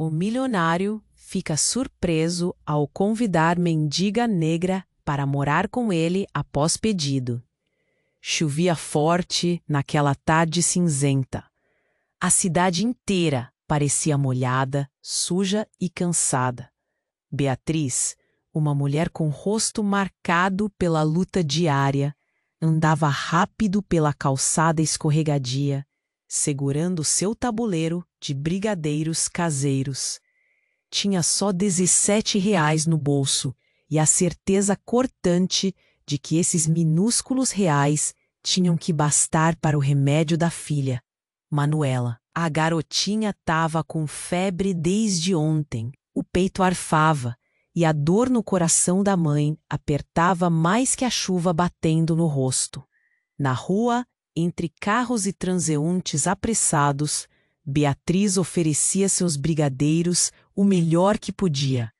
O milionário fica surpreso ao convidar mendiga negra para morar com ele após pedido. Chovia forte naquela tarde cinzenta. A cidade inteira parecia molhada, suja e cansada. Beatriz, uma mulher com rosto marcado pela luta diária, andava rápido pela calçada escorregadia, segurando seu tabuleiro de brigadeiros caseiros. Tinha só R$ 17 no bolso e a certeza cortante de que esses minúsculos reais tinham que bastar para o remédio da filha, Manuela. A garotinha estava com febre desde ontem, o peito arfava e a dor no coração da mãe apertava mais que a chuva batendo no rosto. Na rua, entre carros e transeuntes apressados, Beatriz oferecia seus brigadeiros o melhor que podia.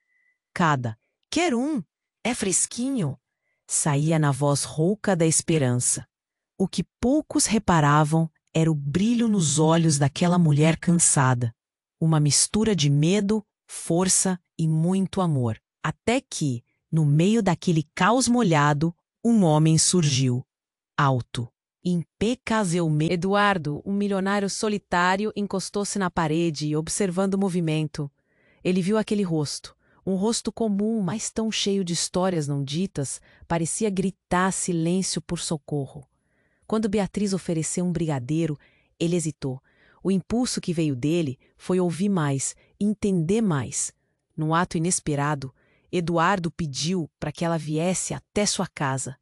Quer um? É fresquinho? Saía na voz rouca da esperança. O que poucos reparavam era o brilho nos olhos daquela mulher cansada. Uma mistura de medo, força e muito amor. Até que, no meio daquele caos molhado, um homem surgiu. Alto, impecavelmente. Eduardo, um milionário solitário, encostou-se na parede, observando o movimento. Ele viu aquele rosto. Um rosto comum, mas tão cheio de histórias não ditas, parecia gritar silêncio por socorro. Quando Beatriz ofereceu um brigadeiro, ele hesitou. O impulso que veio dele foi ouvir mais, entender mais. Num ato inesperado, Eduardo pediu para que ela viesse até sua casa.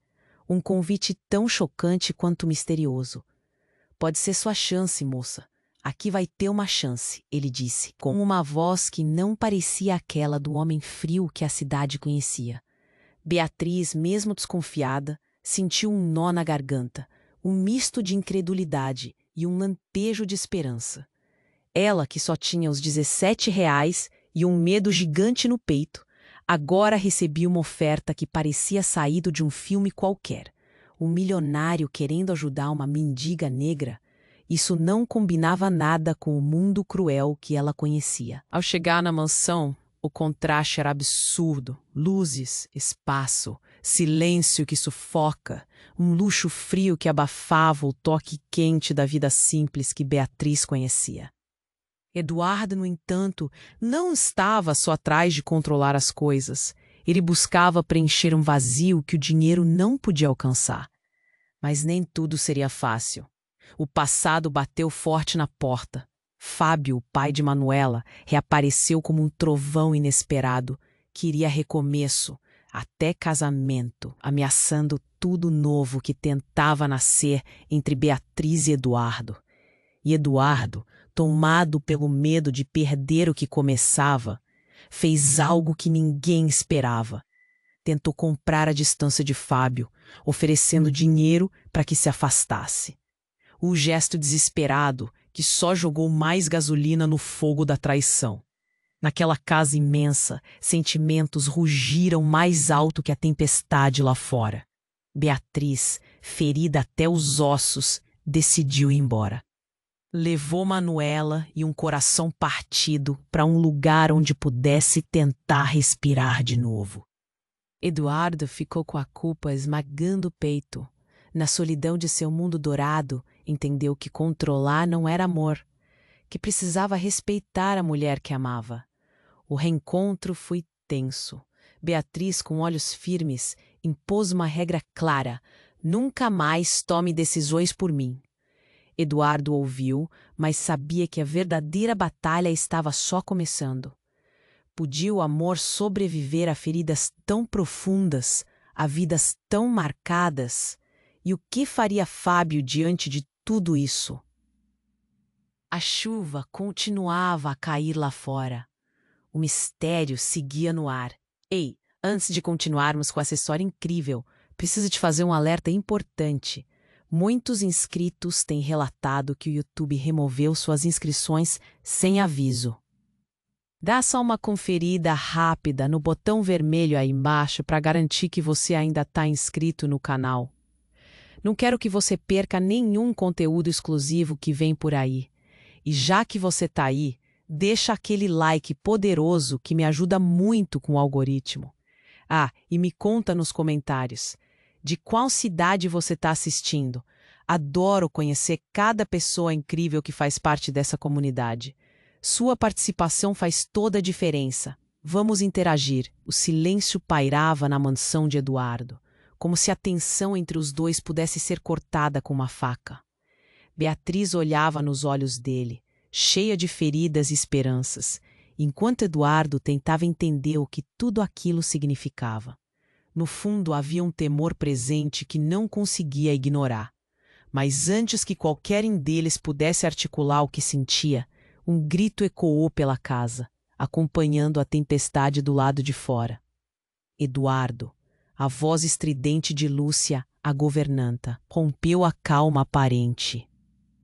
Um convite tão chocante quanto misterioso. Pode ser sua chance, moça. Aqui vai ter uma chance, ele disse, com uma voz que não parecia aquela do homem frio que a cidade conhecia. Beatriz, mesmo desconfiada, sentiu um nó na garganta, um misto de incredulidade e um lampejo de esperança. Ela, que só tinha os R$ 17 e um medo gigante no peito, agora recebia uma oferta que parecia saído de um filme qualquer. Um milionário querendo ajudar uma mendiga negra. Isso não combinava nada com o mundo cruel que ela conhecia. Ao chegar na mansão, o contraste era absurdo. Luzes, espaço, silêncio que sufoca, um luxo frio que abafava o toque quente da vida simples que Beatriz conhecia. Eduardo, no entanto, não estava só atrás de controlar as coisas. Ele buscava preencher um vazio que o dinheiro não podia alcançar. Mas nem tudo seria fácil. O passado bateu forte na porta. Fábio, o pai de Manuela, reapareceu como um trovão inesperado. Queria recomeço, até casamento, ameaçando tudo novo que tentava nascer entre Beatriz e Eduardo. E Eduardo, tomado pelo medo de perder o que começava, fez algo que ninguém esperava. Tentou comprar a distância de Fábio, oferecendo dinheiro para que se afastasse. O gesto desesperado que só jogou mais gasolina no fogo da traição. Naquela casa imensa, sentimentos rugiram mais alto que a tempestade lá fora. Beatriz, ferida até os ossos, decidiu ir embora. Levou Manuela e um coração partido para um lugar onde pudesse tentar respirar de novo. Eduardo ficou com a culpa esmagando o peito. Na solidão de seu mundo dourado, entendeu que controlar não era amor, que precisava respeitar a mulher que amava. O reencontro foi tenso. Beatriz, com olhos firmes, impôs uma regra clara: nunca mais tome decisões por mim. Eduardo ouviu, mas sabia que a verdadeira batalha estava só começando. Podia o amor sobreviver a feridas tão profundas, a vidas tão marcadas? E o que faria Fábio diante de tudo isso? A chuva continuava a cair lá fora. O mistério seguia no ar. Ei, antes de continuarmos com essa história incrível, preciso te fazer um alerta importante. Muitos inscritos têm relatado que o YouTube removeu suas inscrições sem aviso. Dá só uma conferida rápida no botão vermelho aí embaixo para garantir que você ainda está inscrito no canal. Não quero que você perca nenhum conteúdo exclusivo que vem por aí. E já que você está aí, deixa aquele like poderoso que me ajuda muito com o algoritmo. Ah, e me conta nos comentários de qual cidade você está assistindo. Adoro conhecer cada pessoa incrível que faz parte dessa comunidade. Sua participação faz toda a diferença. Vamos interagir. O silêncio pairava na mansão de Eduardo, como se a tensão entre os dois pudesse ser cortada com uma faca. Beatriz olhava nos olhos dele, cheia de feridas e esperanças, enquanto Eduardo tentava entender o que tudo aquilo significava. No fundo havia um temor presente que não conseguia ignorar. Mas antes que qualquer um deles pudesse articular o que sentia, um grito ecoou pela casa, acompanhando a tempestade do lado de fora. Eduardo, a voz estridente de Lúcia, a governanta, rompeu a calma aparente.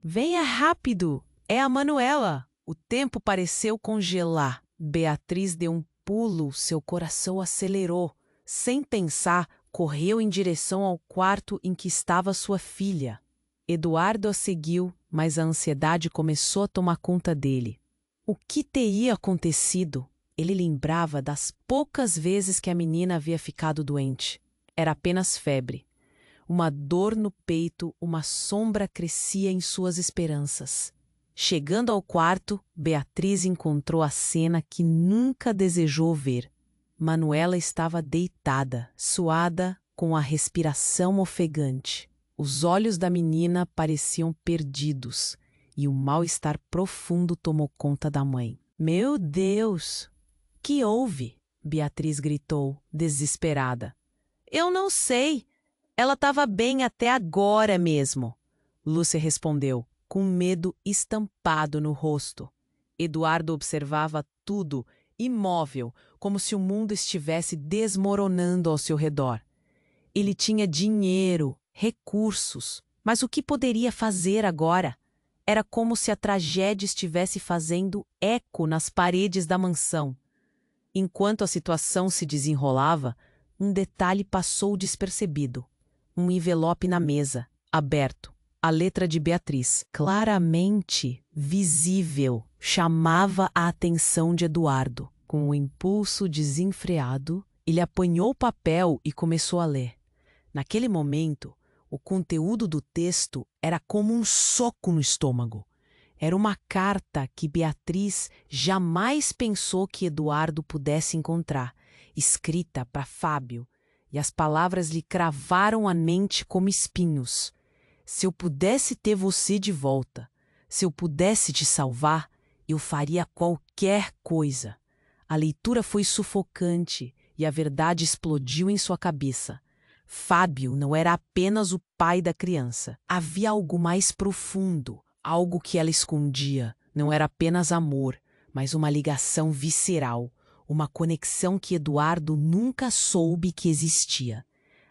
Venha rápido! É a Manuela! O tempo pareceu congelar. Beatriz deu um pulo, seu coração acelerou. Sem pensar, correu em direção ao quarto em que estava sua filha. Eduardo a seguiu, mas a ansiedade começou a tomar conta dele. O que teria acontecido? Ele lembrava das poucas vezes que a menina havia ficado doente. Era apenas febre. Uma dor no peito, uma sombra crescia em suas esperanças. Chegando ao quarto, Beatriz encontrou a cena que nunca desejou ver. Manuela estava deitada, suada, com a respiração ofegante. Os olhos da menina pareciam perdidos, e o mal-estar profundo tomou conta da mãe. Meu Deus! Que houve? Beatriz gritou, desesperada. Eu não sei. Ela estava bem até agora mesmo. Lúcia respondeu, com medo estampado no rosto. Eduardo observava tudo, imóvel, como se o mundo estivesse desmoronando ao seu redor. Ele tinha dinheiro, recursos, mas o que poderia fazer agora? Era como se a tragédia estivesse fazendo eco nas paredes da mansão. Enquanto a situação se desenrolava, um detalhe passou despercebido. Um envelope na mesa, aberto. A letra de Beatriz, claramente visível, chamava a atenção de Eduardo. Com um impulso desenfreado, ele apanhou o papel e começou a ler. Naquele momento, o conteúdo do texto era como um soco no estômago. Era uma carta que Beatriz jamais pensou que Eduardo pudesse encontrar, escrita para Fábio, e as palavras lhe cravaram a mente como espinhos. Se eu pudesse ter você de volta, se eu pudesse te salvar, eu faria qualquer coisa. A leitura foi sufocante e a verdade explodiu em sua cabeça. Fábio não era apenas o pai da criança. Havia algo mais profundo, algo que ela escondia. Não era apenas amor, mas uma ligação visceral, uma conexão que Eduardo nunca soube que existia.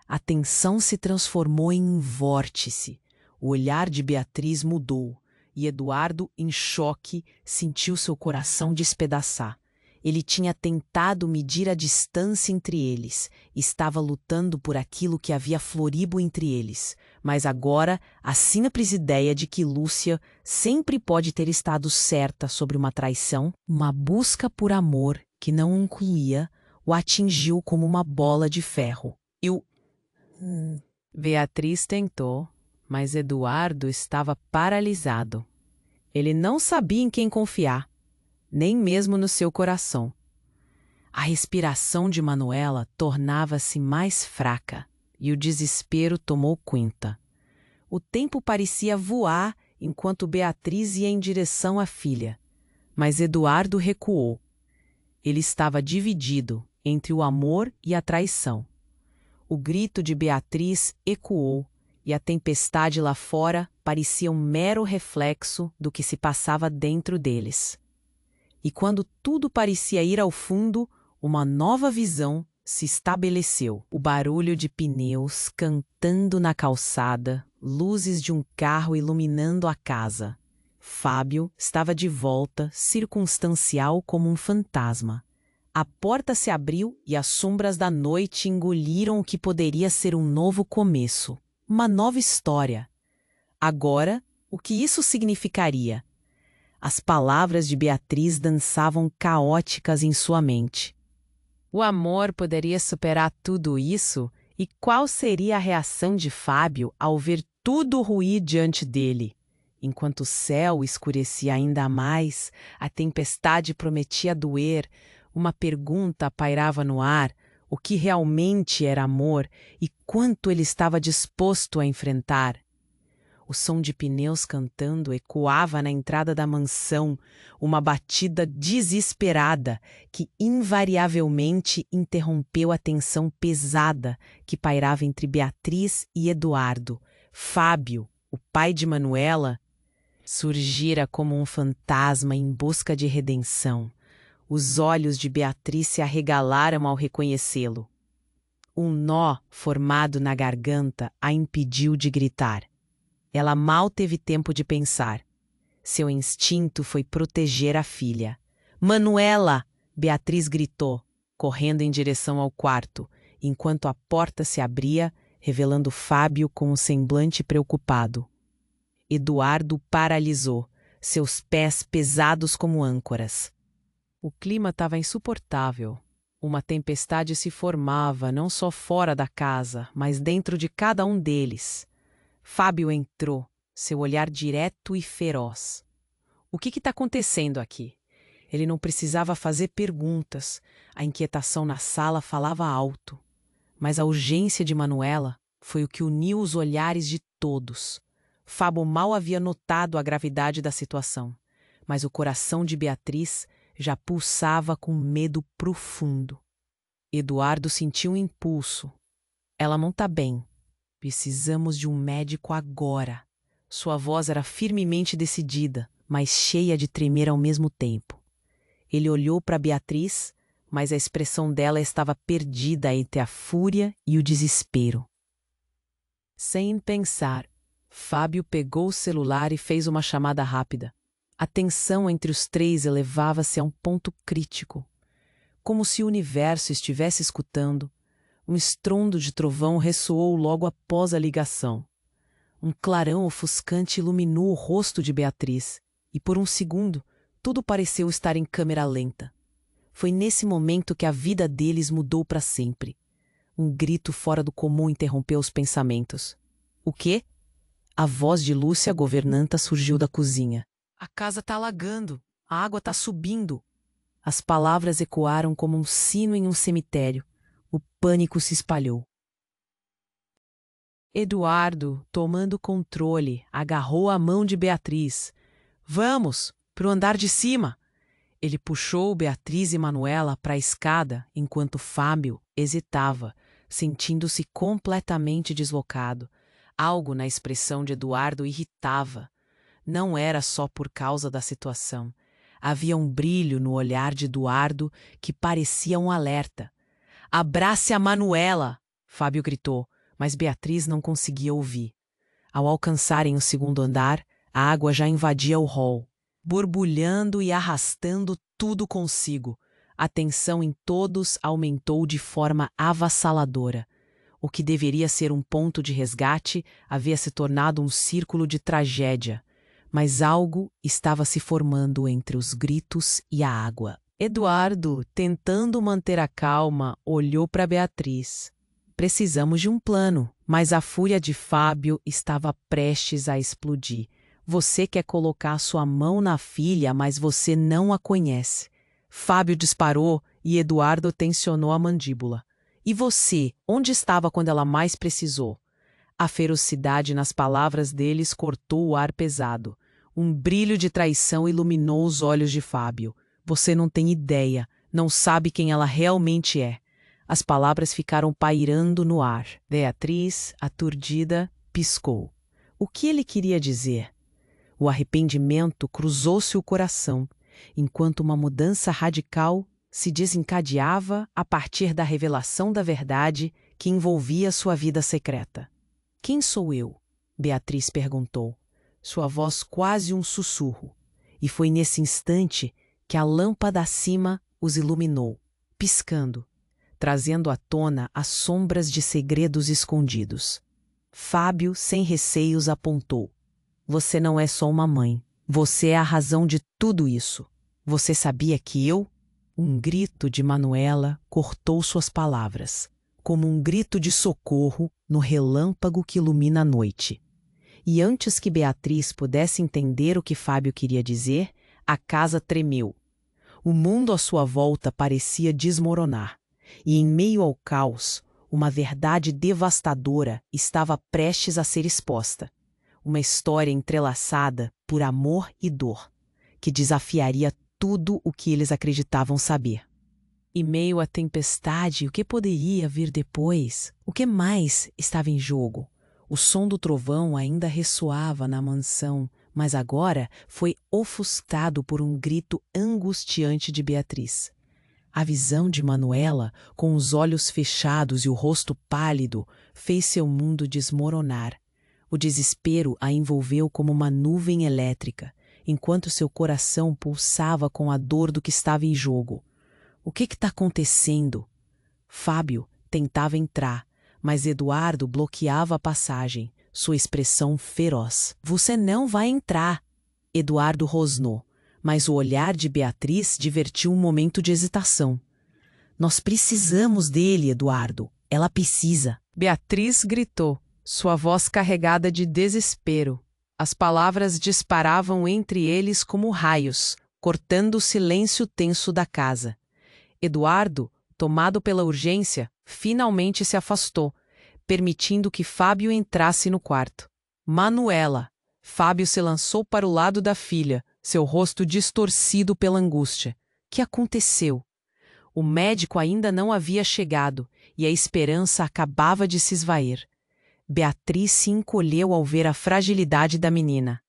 A tensão se transformou em um vórtice. O olhar de Beatriz mudou, e Eduardo, em choque, sentiu seu coração despedaçar. Ele tinha tentado medir a distância entre eles, estava lutando por aquilo que havia florido entre eles, mas agora a simples ideia de que Lúcia sempre pode ter estado certa sobre uma traição, uma busca por amor que não incluía, o atingiu como uma bola de ferro. Beatriz tentou, mas Eduardo estava paralisado. Ele não sabia em quem confiar, nem mesmo no seu coração. A respiração de Manuela tornava-se mais fraca e o desespero tomou conta. O tempo parecia voar enquanto Beatriz ia em direção à filha, mas Eduardo recuou. Ele estava dividido entre o amor e a traição. O grito de Beatriz ecoou e a tempestade lá fora parecia um mero reflexo do que se passava dentro deles. E quando tudo parecia ir ao fundo, uma nova visão se estabeleceu. O barulho de pneus cantando na calçada, luzes de um carro iluminando a casa. Fábio estava de volta, circunstancial como um fantasma. A porta se abriu e as sombras da noite engoliram o que poderia ser um novo começo, uma nova história. Agora, o que isso significaria? As palavras de Beatriz dançavam caóticas em sua mente. O amor poderia superar tudo isso? E qual seria a reação de Fábio ao ver tudo ruir diante dele? Enquanto o céu escurecia ainda mais, a tempestade prometia doer, uma pergunta pairava no ar: o que realmente era amor e quanto ele estava disposto a enfrentar? O som de pneus cantando ecoava na entrada da mansão, uma batida desesperada que invariavelmente interrompeu a tensão pesada que pairava entre Beatriz e Eduardo. Fábio, o pai de Manuela, surgira como um fantasma em busca de redenção. Os olhos de Beatriz se arregalaram ao reconhecê-lo. Um nó formado na garganta a impediu de gritar. Ela mal teve tempo de pensar. Seu instinto foi proteger a filha. "Manuela!" Beatriz gritou, correndo em direção ao quarto, enquanto a porta se abria, revelando Fábio com um semblante preocupado. Eduardo paralisou, seus pés pesados como âncoras. O clima estava insuportável. Uma tempestade se formava não só fora da casa, mas dentro de cada um deles. Fábio entrou, seu olhar direto e feroz. O que está acontecendo aqui? Ele não precisava fazer perguntas. A inquietação na sala falava alto. Mas a urgência de Manuela foi o que uniu os olhares de todos. Fábio mal havia notado a gravidade da situação, mas o coração de Beatriz já pulsava com medo profundo. Eduardo sentiu um impulso. "Ela não está bem. Precisamos de um médico agora." Sua voz era firmemente decidida, mas cheia de tremer ao mesmo tempo. Ele olhou para Beatriz, mas a expressão dela estava perdida entre a fúria e o desespero. Sem pensar, Fábio pegou o celular e fez uma chamada rápida. A tensão entre os três elevava-se a um ponto crítico. Como se o universo estivesse escutando, um estrondo de trovão ressoou logo após a ligação. Um clarão ofuscante iluminou o rosto de Beatriz, e por um segundo, tudo pareceu estar em câmera lenta. Foi nesse momento que a vida deles mudou para sempre. Um grito fora do comum interrompeu os pensamentos. "O quê?" A voz de Lúcia, a governanta, surgiu da cozinha. "A casa está alagando. A água está subindo." As palavras ecoaram como um sino em um cemitério. O pânico se espalhou. Eduardo, tomando controle, agarrou a mão de Beatriz. "Vamos, para o andar de cima." Ele puxou Beatriz e Manuela para a escada, enquanto Fábio hesitava, sentindo-se completamente deslocado. Algo na expressão de Eduardo irritava. Não era só por causa da situação. Havia um brilho no olhar de Eduardo que parecia um alerta. "Abrace a Manuela!" Fábio gritou, mas Beatriz não conseguia ouvir. Ao alcançarem o segundo andar, a água já invadia o hall, borbulhando e arrastando tudo consigo. A tensão em todos aumentou de forma avassaladora. O que deveria ser um ponto de resgate havia se tornado um círculo de tragédia. Mas algo estava se formando entre os gritos e a água. Eduardo, tentando manter a calma, olhou para Beatriz. "Precisamos de um plano." Mas a fúria de Fábio estava prestes a explodir. "Você quer colocar sua mão na filha, mas você não a conhece." Fábio disparou e Eduardo tensionou a mandíbula. "E você, onde estava quando ela mais precisou?" A ferocidade nas palavras deles cortou o ar pesado. Um brilho de traição iluminou os olhos de Fábio. "Você não tem ideia, não sabe quem ela realmente é." As palavras ficaram pairando no ar. Beatriz, aturdida, piscou. O que ele queria dizer? O arrependimento cruzou-se o coração, enquanto uma mudança radical se desencadeava a partir da revelação da verdade que envolvia sua vida secreta. "Quem sou eu?" Beatriz perguntou, sua voz quase um sussurro. E foi nesse instante que a lâmpada acima os iluminou, piscando, trazendo à tona as sombras de segredos escondidos. Fábio, sem receios, apontou. "Você não é só uma mãe. Você é a razão de tudo isso. Você sabia que eu... Um grito de Manuela cortou suas palavras, como um grito de socorro no relâmpago que ilumina a noite. E antes que Beatriz pudesse entender o que Fábio queria dizer, a casa tremeu. O mundo à sua volta parecia desmoronar, e em meio ao caos, uma verdade devastadora estava prestes a ser exposta. Uma história entrelaçada por amor e dor, que desafiaria tudo o que eles acreditavam saber. Em meio à tempestade, o que poderia vir depois? O que mais estava em jogo? O som do trovão ainda ressoava na mansão, mas agora foi ofuscado por um grito angustiante de Beatriz. A visão de Manuela, com os olhos fechados e o rosto pálido, fez seu mundo desmoronar. O desespero a envolveu como uma nuvem elétrica, enquanto seu coração pulsava com a dor do que estava em jogo. O que está acontecendo? Fábio tentava entrar, mas Eduardo bloqueava a passagem, sua expressão feroz. Você não vai entrar! Eduardo rosnou, mas o olhar de Beatriz divertiu um momento de hesitação. Nós precisamos dele, Eduardo. Ela precisa. Beatriz gritou, sua voz carregada de desespero. As palavras disparavam entre eles como raios, cortando o silêncio tenso da casa. Eduardo, tomado pela urgência, finalmente se afastou, permitindo que Fábio entrasse no quarto. Manuela! Fábio se lançou para o lado da filha, seu rosto distorcido pela angústia. Que aconteceu? O médico ainda não havia chegado e a esperança acabava de se esvair. Beatriz se encolheu ao ver a fragilidade da menina.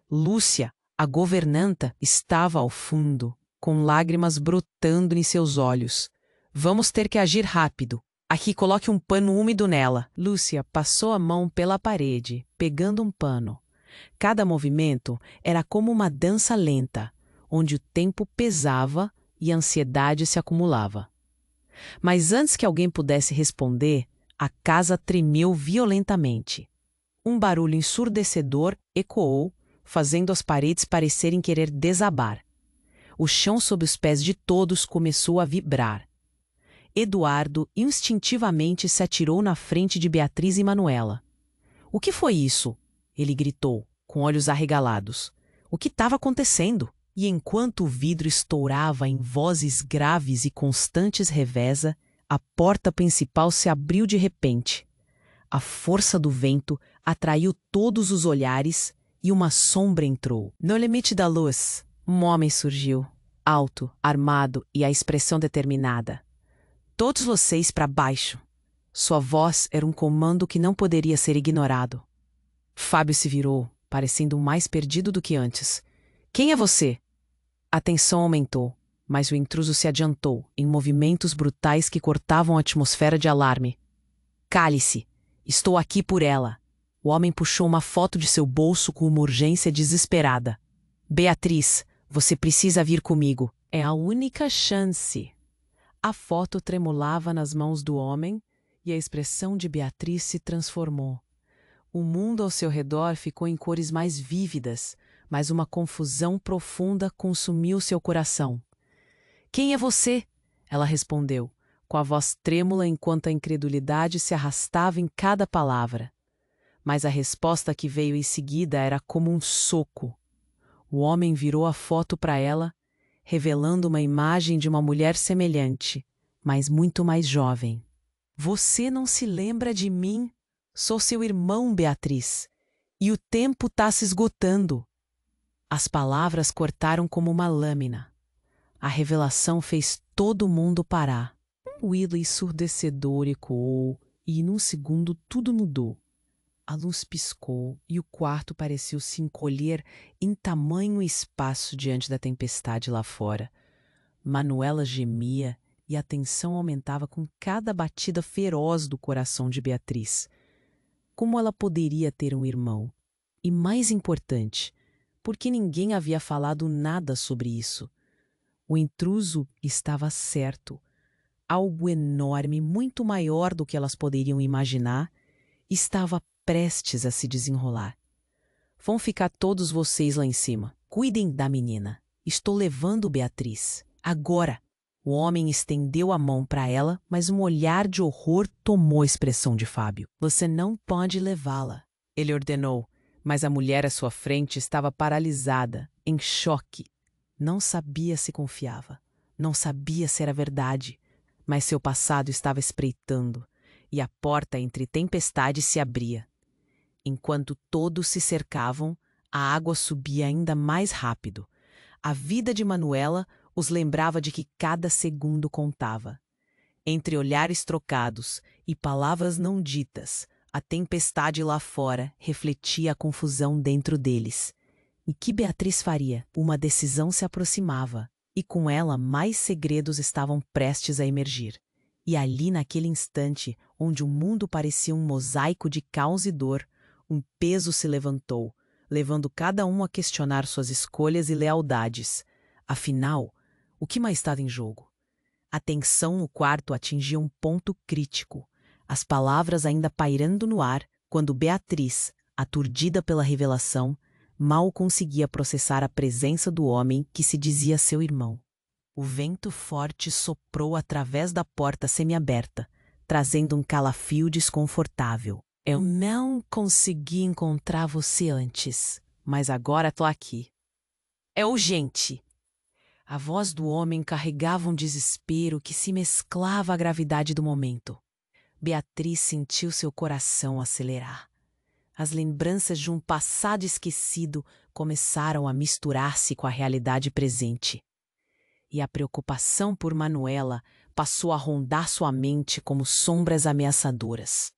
Lúcia, a governanta, estava ao fundo, com lágrimas brotando em seus olhos. Vamos ter que agir rápido. Aqui, coloque um pano úmido nela. Lúcia passou a mão pela parede, pegando um pano. Cada movimento era como uma dança lenta, onde o tempo pesava e a ansiedade se acumulava. Mas antes que alguém pudesse responder, a casa tremeu violentamente. Um barulho ensurdecedor ecoou, fazendo as paredes parecerem querer desabar. O chão sob os pés de todos começou a vibrar. Eduardo instintivamente se atirou na frente de Beatriz e Manuela. — O que foi isso? Ele gritou, com olhos arregalados. O que estava acontecendo? E enquanto o vidro estourava em vozes graves e constantes reveza, a porta principal se abriu de repente. A força do vento atraiu todos os olhares e uma sombra entrou. No limite da luz, um homem surgiu, alto, armado e a expressão determinada. Todos vocês para baixo. Sua voz era um comando que não poderia ser ignorado. Fábio se virou, parecendo mais perdido do que antes. Quem é você? A tensão aumentou, mas o intruso se adiantou, em movimentos brutais que cortavam a atmosfera de alarme. Cale-se! Estou aqui por ela. O homem puxou uma foto de seu bolso com uma urgência desesperada. Beatriz, você precisa vir comigo. É a única chance. A foto tremulava nas mãos do homem e a expressão de Beatriz se transformou. O mundo ao seu redor ficou em cores mais vívidas, mas uma confusão profunda consumiu seu coração. Quem é você? Ela respondeu, com a voz trêmula enquanto a incredulidade se arrastava em cada palavra. Mas a resposta que veio em seguida era como um soco. O homem virou a foto para ela, revelando uma imagem de uma mulher semelhante, mas muito mais jovem. Você não se lembra de mim? Sou seu irmão, Beatriz. E o tempo está se esgotando. As palavras cortaram como uma lâmina. A revelação fez todo mundo parar. Um ruído ensurdecedor ecoou e, num segundo, tudo mudou. A luz piscou e o quarto pareceu se encolher em tamanho espaço diante da tempestade lá fora. Manuela gemia e a tensão aumentava com cada batida feroz do coração de Beatriz. Como ela poderia ter um irmão? E mais importante, porque ninguém havia falado nada sobre isso. O intruso estava certo. Algo enorme, muito maior do que elas poderiam imaginar, estava prestes a se desenrolar. Vão ficar todos vocês lá em cima. Cuidem da menina. Estou levando Beatriz. Agora! O homem estendeu a mão para ela, mas um olhar de horror tomou a expressão de Fábio. Você não pode levá-la, ele ordenou, mas a mulher à sua frente estava paralisada, em choque. Não sabia se confiava, não sabia se era verdade, mas seu passado estava espreitando, e a porta entre tempestades se abria. Enquanto todos se cercavam, a água subia ainda mais rápido. A vida de Manuela os lembrava de que cada segundo contava. Entre olhares trocados e palavras não ditas, a tempestade lá fora refletia a confusão dentro deles. E que Beatriz faria? Uma decisão se aproximava, e com ela mais segredos estavam prestes a emergir. E ali naquele instante, onde o mundo parecia um mosaico de caos e dor, um peso se levantou, levando cada um a questionar suas escolhas e lealdades. Afinal, o que mais estava em jogo? A tensão no quarto atingia um ponto crítico, as palavras ainda pairando no ar, quando Beatriz, aturdida pela revelação, mal conseguia processar a presença do homem que se dizia seu irmão. O vento forte soprou através da porta semiaberta, trazendo um calafrio desconfortável. Eu não consegui encontrar você antes, mas agora tô aqui. É urgente! A voz do homem carregava um desespero que se mesclava à gravidade do momento. Beatriz sentiu seu coração acelerar. As lembranças de um passado esquecido começaram a misturar-se com a realidade presente. E a preocupação por Manuela passou a rondar sua mente como sombras ameaçadoras.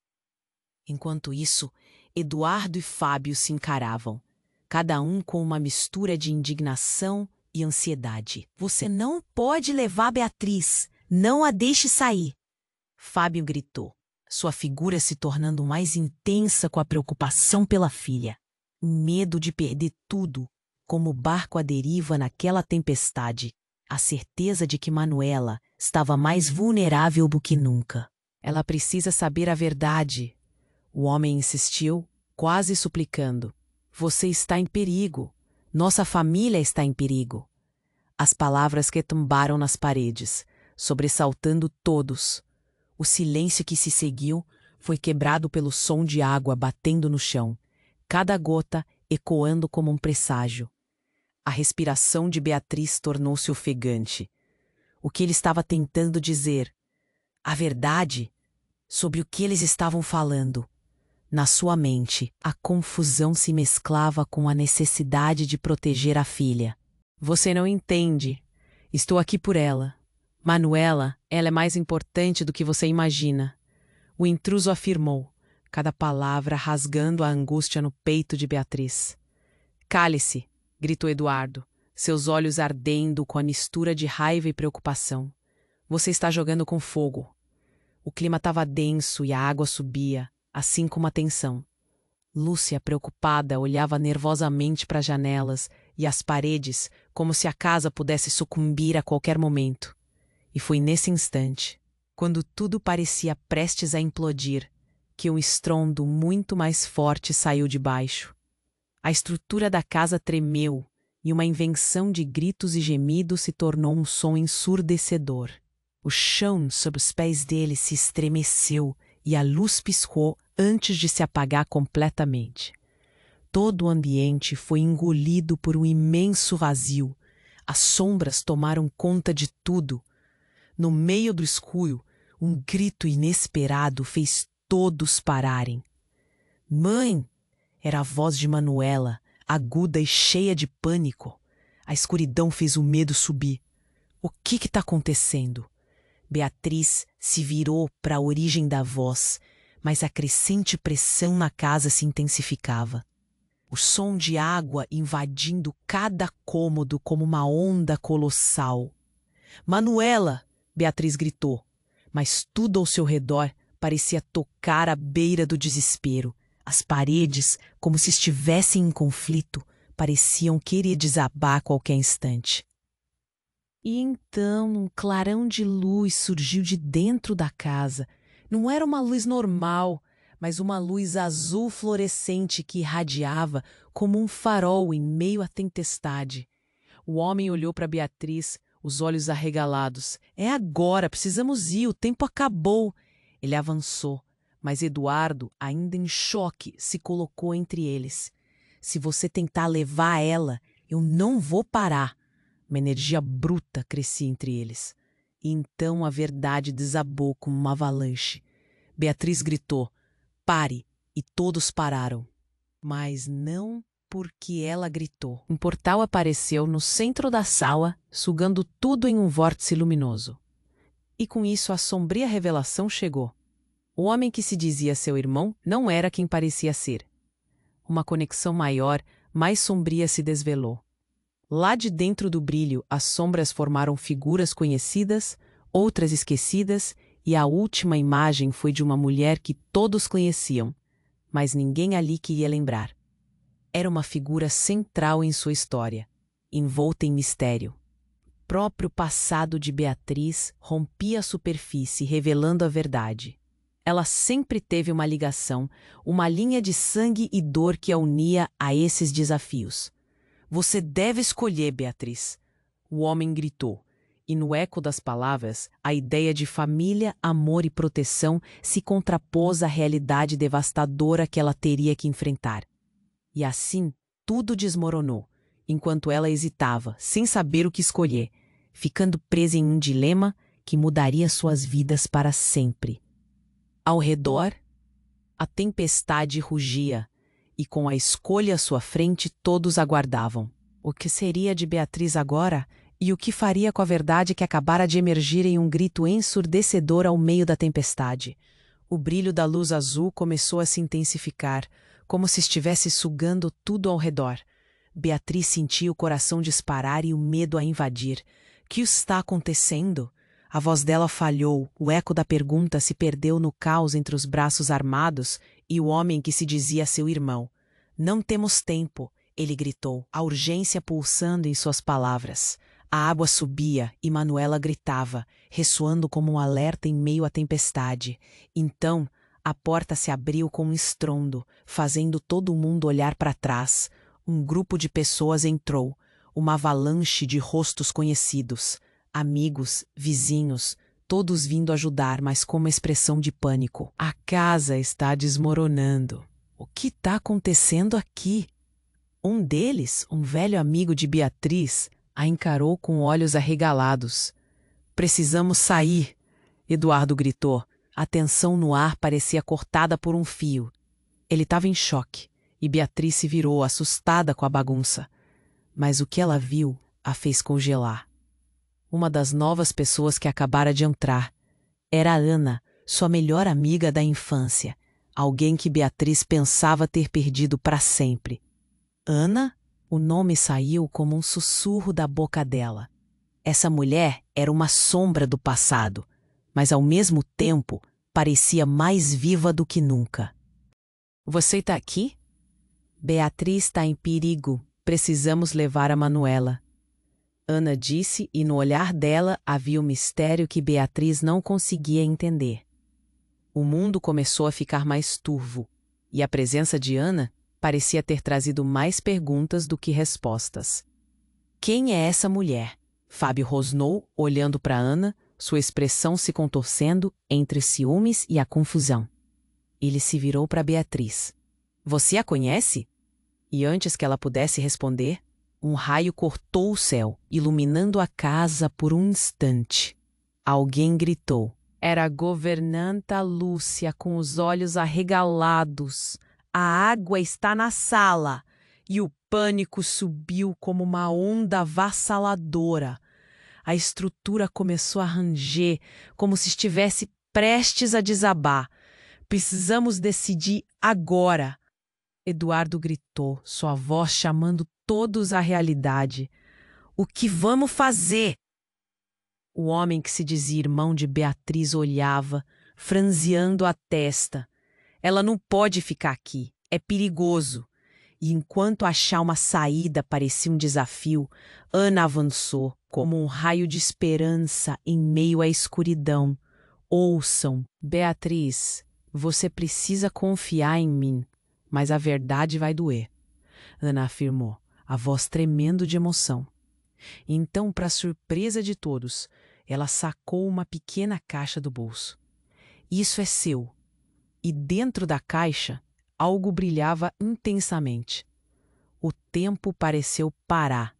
Enquanto isso, Eduardo e Fábio se encaravam, cada um com uma mistura de indignação e ansiedade. Você não pode levar Beatriz. Não a deixe sair. Fábio gritou, sua figura se tornando mais intensa com a preocupação pela filha. Medo de perder tudo, como barco à deriva naquela tempestade. A certeza de que Manuela estava mais vulnerável do que nunca. Ela precisa saber a verdade. O homem insistiu, quase suplicando. Você está em perigo. Nossa família está em perigo. As palavras retumbaram nas paredes, sobressaltando todos. O silêncio que se seguiu foi quebrado pelo som de água batendo no chão, cada gota ecoando como um presságio. A respiração de Beatriz tornou-se ofegante. O que ele estava tentando dizer? A verdade? Sobre o que eles estavam falando? Na sua mente, a confusão se mesclava com a necessidade de proteger a filha. Você não entende. Estou aqui por ela. Manuela, ela é mais importante do que você imagina. O intruso afirmou, cada palavra rasgando a angústia no peito de Beatriz. Cale-se, gritou Eduardo, seus olhos ardendo com a mistura de raiva e preocupação. Você está jogando com fogo. O clima estava denso e a água subia, assim como a tensão. Lúcia, preocupada, olhava nervosamente para as janelas e as paredes, como se a casa pudesse sucumbir a qualquer momento. E foi nesse instante, quando tudo parecia prestes a implodir, que um estrondo muito mais forte saiu de baixo. A estrutura da casa tremeu e uma invenção de gritos e gemidos se tornou um som ensurdecedor. O chão sob os pés dele se estremeceu e a luz piscou antes de se apagar completamente. Todo o ambiente foi engolido por um imenso vazio. As sombras tomaram conta de tudo. No meio do escuro, um grito inesperado fez todos pararem. Mãe! Era a voz de Manuela, aguda e cheia de pânico. A escuridão fez o medo subir. O que está acontecendo? Beatriz se virou para a origem da voz, mas a crescente pressão na casa se intensificava. O som de água invadindo cada cômodo como uma onda colossal. Manuela! Beatriz gritou, mas tudo ao seu redor parecia tocar à beira do desespero. As paredes, como se estivessem em conflito, pareciam querer desabar a qualquer instante. E então um clarão de luz surgiu de dentro da casa. Não era uma luz normal, mas uma luz azul fluorescente que irradiava como um farol em meio à tempestade. O homem olhou para Beatriz, os olhos arregalados. É agora, precisamos ir, o tempo acabou. Ele avançou, mas Eduardo, ainda em choque, se colocou entre eles. Se você tentar levar ela, eu não vou parar. Uma energia bruta crescia entre eles. E então a verdade desabou como uma avalanche. Beatriz gritou: "Pare!" E todos pararam. Mas não porque ela gritou. Um portal apareceu no centro da sala, sugando tudo em um vórtice luminoso. E com isso a sombria revelação chegou. O homem que se dizia seu irmão não era quem parecia ser. Uma conexão maior, mais sombria se desvelou. Lá de dentro do brilho, as sombras formaram figuras conhecidas, outras esquecidas, e a última imagem foi de uma mulher que todos conheciam, mas ninguém ali queria lembrar. Era uma figura central em sua história, envolta em mistério. O próprio passado de Beatriz rompia a superfície, revelando a verdade. Ela sempre teve uma ligação, uma linha de sangue e dor que a unia a esses desafios. "Você deve escolher, Beatriz", o homem gritou, e no eco das palavras, a ideia de família, amor e proteção se contrapôs à realidade devastadora que ela teria que enfrentar. E assim, tudo desmoronou, enquanto ela hesitava, sem saber o que escolher, ficando presa em um dilema que mudaria suas vidas para sempre. Ao redor, a tempestade rugia, e com a escolha à sua frente todos aguardavam. O que seria de Beatriz agora? E o que faria com a verdade que acabara de emergir em um grito ensurdecedor ao meio da tempestade? O brilho da luz azul começou a se intensificar, como se estivesse sugando tudo ao redor. Beatriz sentia o coração disparar e o medo a invadir. "Que está acontecendo?" A voz dela falhou, o eco da pergunta se perdeu no caos entre os braços armados e o homem que se dizia seu irmão. "Não temos tempo", ele gritou, a urgência pulsando em suas palavras. A água subia e Manuela gritava, ressoando como um alerta em meio à tempestade. Então, a porta se abriu com um estrondo, fazendo todo mundo olhar para trás. Um grupo de pessoas entrou, uma avalanche de rostos conhecidos. Amigos, vizinhos, todos vindo ajudar, mas com uma expressão de pânico. "A casa está desmoronando. O que está acontecendo aqui?" Um deles, um velho amigo de Beatriz, a encarou com olhos arregalados. "Precisamos sair", Eduardo gritou. A tensão no ar parecia cortada por um fio. Ele estava em choque, e Beatriz se virou, assustada com a bagunça. Mas o que ela viu a fez congelar. Uma das novas pessoas que acabara de entrar era a Ana, sua melhor amiga da infância, alguém que Beatriz pensava ter perdido para sempre. Ana? O nome saiu como um sussurro da boca dela. Essa mulher era uma sombra do passado, mas ao mesmo tempo parecia mais viva do que nunca. "Você está aqui?" "Beatriz está em perigo. Precisamos levar a Manuela", Ana disse, e no olhar dela havia um mistério que Beatriz não conseguia entender. O mundo começou a ficar mais turvo, e a presença de Ana parecia ter trazido mais perguntas do que respostas. "Quem é essa mulher?" Fábio rosnou, olhando para Ana, sua expressão se contorcendo entre ciúmes e a confusão. Ele se virou para Beatriz. "Você a conhece?" E antes que ela pudesse responder, um raio cortou o céu, iluminando a casa por um instante. Alguém gritou. Era a governanta Lúcia com os olhos arregalados. "A água está na sala!" E o pânico subiu como uma onda avassaladora. A estrutura começou a ranger, como se estivesse prestes a desabar. "Precisamos decidir agora!" Eduardo gritou, sua voz chamando todos à realidade. "O que vamos fazer?" O homem que se dizia irmão de Beatriz olhava, franziando a testa. "Ela não pode ficar aqui. É perigoso." E enquanto achar uma saída parecia um desafio, Ana avançou, como um raio de esperança em meio à escuridão. "Ouçam, Beatriz, Você precisa confiar em mim, mas a verdade vai doer, Ana afirmou, a voz tremendo de emoção. Então, para surpresa de todos, ela sacou uma pequena caixa do bolso. Isso é seu. E dentro da caixa, algo brilhava intensamente. O tempo pareceu parar.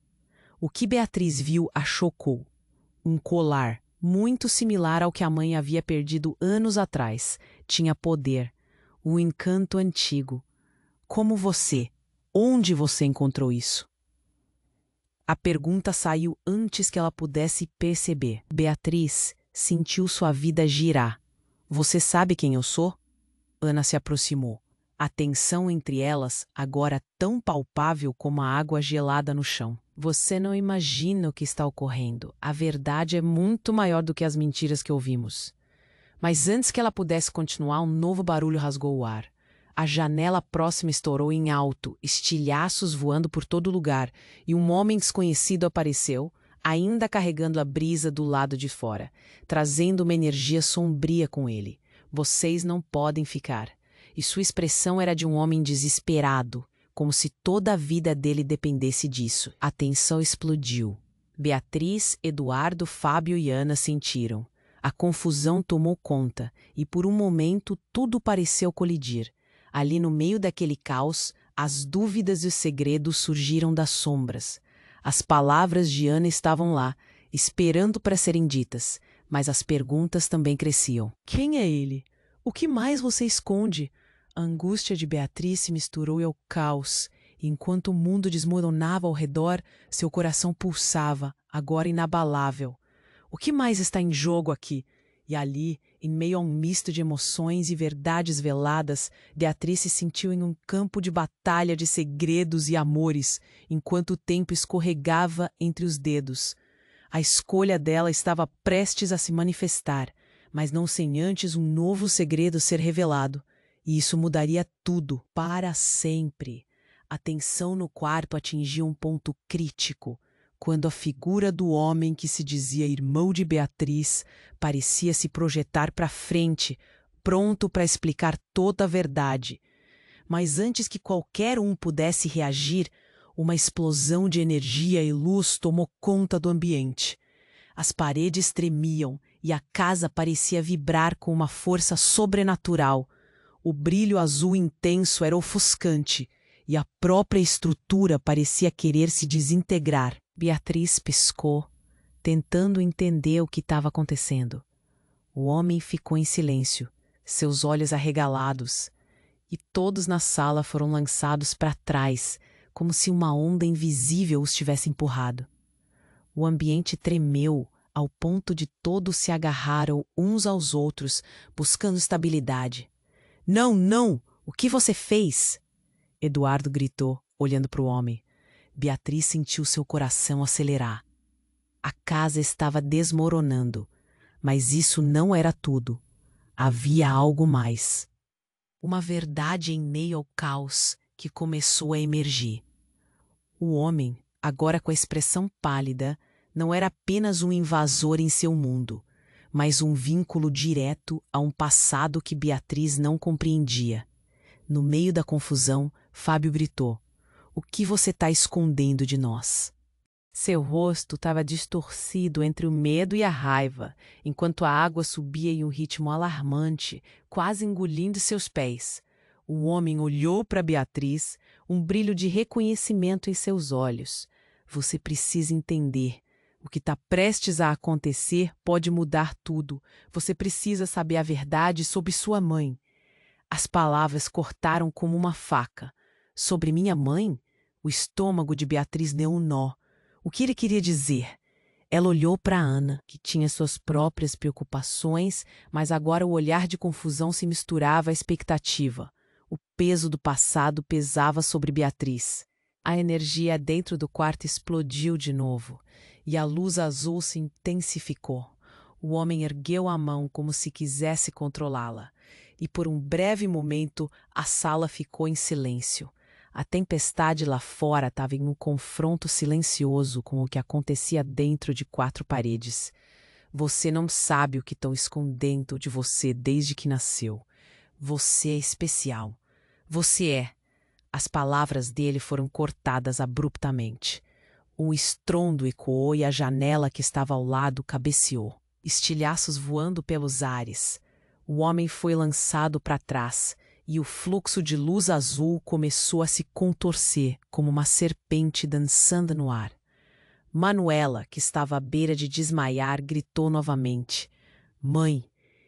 O que Beatriz viu a chocou. Um colar, muito similar ao que a mãe havia perdido anos atrás. Tinha poder, um encanto antigo. Como você? Onde você encontrou isso? A pergunta saiu antes que ela pudesse perceber. Beatriz sentiu sua vida girar. Você sabe quem eu sou? Ana se aproximou. A tensão entre elas, agora tão palpável como a água gelada no chão. Você não imagina o que está ocorrendo. A verdade é muito maior do que as mentiras que ouvimos. Mas antes que ela pudesse continuar, um novo barulho rasgou o ar. A janela próxima estourou em alto, estilhaços voando por todo lugar, e um homem desconhecido apareceu, ainda carregando a brisa do lado de fora, trazendo uma energia sombria com ele. Vocês não podem ficar. E sua expressão era de um homem desesperado, como se toda a vida dele dependesse disso. A tensão explodiu. Beatriz, Eduardo, Fábio e Ana sentiram. A confusão tomou conta, e por um momento tudo pareceu colidir. Ali no meio daquele caos, as dúvidas e os segredos surgiram das sombras. As palavras de Ana estavam lá, esperando para serem ditas, mas as perguntas também cresciam. Quem é ele? O que mais você esconde? A angústia de Beatriz se misturou ao caos, e enquanto o mundo desmoronava ao redor, seu coração pulsava, agora inabalável. O que mais está em jogo aqui? E ali, em meio a um misto de emoções e verdades veladas, Beatriz se sentiu em um campo de batalha de segredos e amores, enquanto o tempo escorregava entre os dedos. A escolha dela estava prestes a se manifestar, mas não sem antes um novo segredo ser revelado. E isso mudaria tudo, para sempre. A tensão no quarto atingiu um ponto crítico, quando a figura do homem que se dizia irmão de Beatriz parecia se projetar para frente, pronto para explicar toda a verdade. Mas antes que qualquer um pudesse reagir, uma explosão de energia e luz tomou conta do ambiente. As paredes tremiam e a casa parecia vibrar com uma força sobrenatural. O brilho azul intenso era ofuscante e a própria estrutura parecia querer se desintegrar. Beatriz piscou, tentando entender o que estava acontecendo. O homem ficou em silêncio, seus olhos arregalados, e todos na sala foram lançados para trás, como se uma onda invisível os tivesse empurrado. O ambiente tremeu ao ponto de todos se agarraram uns aos outros, buscando estabilidade. Não, não! O que você fez? Eduardo gritou, olhando para o homem. Beatriz sentiu seu coração acelerar. A casa estava desmoronando, mas isso não era tudo. Havia algo mais. Uma verdade em meio ao caos que começou a emergir. O homem, agora com a expressão pálida, não era apenas um invasor em seu mundo, mas um vínculo direto a um passado que Beatriz não compreendia. No meio da confusão, Fábio gritou: "O que você está escondendo de nós?" Seu rosto estava distorcido entre o medo e a raiva, enquanto a água subia em um ritmo alarmante, quase engolindo seus pés. O homem olhou para Beatriz, um brilho de reconhecimento em seus olhos. Você precisa entender. O que está prestes a acontecer pode mudar tudo. Você precisa saber a verdade sobre sua mãe. As palavras cortaram como uma faca. Sobre minha mãe? O estômago de Beatriz deu um nó. O que ele queria dizer? Ela olhou para Ana, que tinha suas próprias preocupações, mas agora o olhar de confusão se misturava à expectativa. O peso do passado pesava sobre Beatriz. A energia dentro do quarto explodiu de novo, e a luz azul se intensificou. O homem ergueu a mão como se quisesse controlá-la, e por um breve momento a sala ficou em silêncio. A tempestade lá fora estava em um confronto silencioso com o que acontecia dentro de quatro paredes. Você não sabe o que estão escondendo de você desde que nasceu. Você é especial. Você é. As palavras dele foram cortadas abruptamente. Um estrondo ecoou e a janela que estava ao lado cabeceou. Estilhaços voando pelos ares. O homem foi lançado para trás e o fluxo de luz azul começou a se contorcer como uma serpente dançando no ar. Manuela, que estava à beira de desmaiar, gritou novamente: "Mãe!"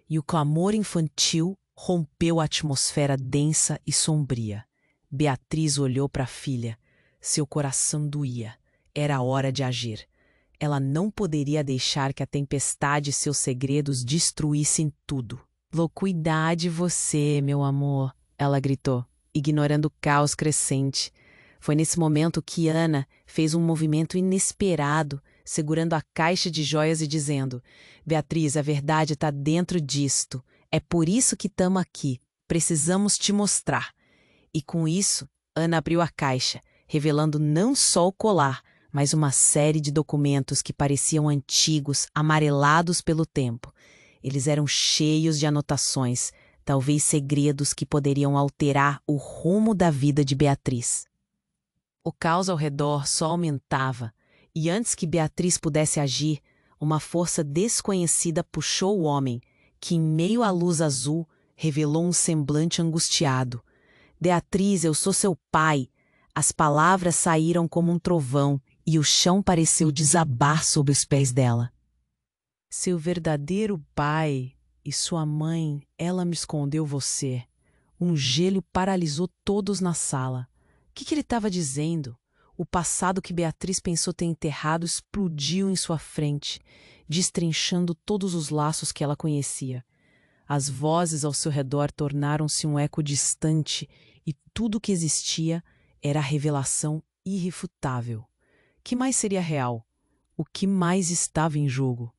E o clamor infantil rompeu a atmosfera densa e sombria. Beatriz olhou para a filha. Seu coração doía. Era hora de agir. Ela não poderia deixar que a tempestade e seus segredos destruíssem tudo. "Loucuidade você, meu amor!" ela gritou, ignorando o caos crescente. Foi nesse momento que Ana fez um movimento inesperado, segurando a caixa de joias e dizendo: "Beatriz, a verdade está dentro disto. É por isso que estamos aqui. Precisamos te mostrar." E com isso, Ana abriu a caixa, revelando não só o colar, mas uma série de documentos que pareciam antigos, amarelados pelo tempo. Eles eram cheios de anotações, talvez segredos que poderiam alterar o rumo da vida de Beatriz. O caos ao redor só aumentava, e antes que Beatriz pudesse agir, uma força desconhecida puxou o homem, que em meio à luz azul revelou um semblante angustiado. "Beatriz, eu sou seu pai." As palavras saíram como um trovão e o chão pareceu desabar sob os pés dela. "Seu verdadeiro pai e sua mãe, ela me escondeu você." Um gelo paralisou todos na sala. O que ele estava dizendo? O passado que Beatriz pensou ter enterrado explodiu em sua frente, destrinchando todos os laços que ela conhecia. As vozes ao seu redor tornaram-se um eco distante e tudo o que existia era a revelação irrefutável. Que mais seria real? O que mais estava em jogo?